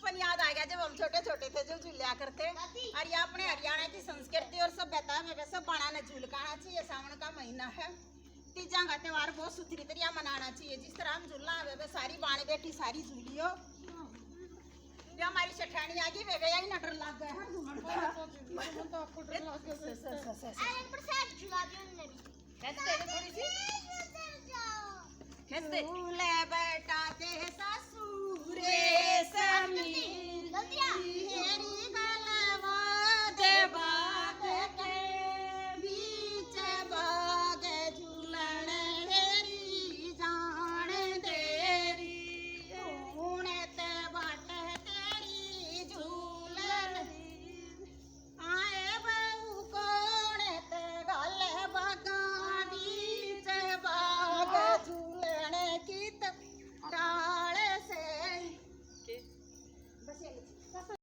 बचपन याद आ गया जब हम छोटे छोटे थे जो झूलिया करते। और ये अपने हरियाणा की संस्कृति और सभ्यता में वैसे बनाना झूलकाना चाहिए। सावन का महीना है, तीजा का त्योहार बहुत सुथरी तरह मनाना चाहिए। जिस तरह हम झूलना है सारी बाण बैठी सारी झूलियो। ये हमारी सेठानी आ गई वे यही न डर लग गए हैं घूमन झूले बेटा के ससुरे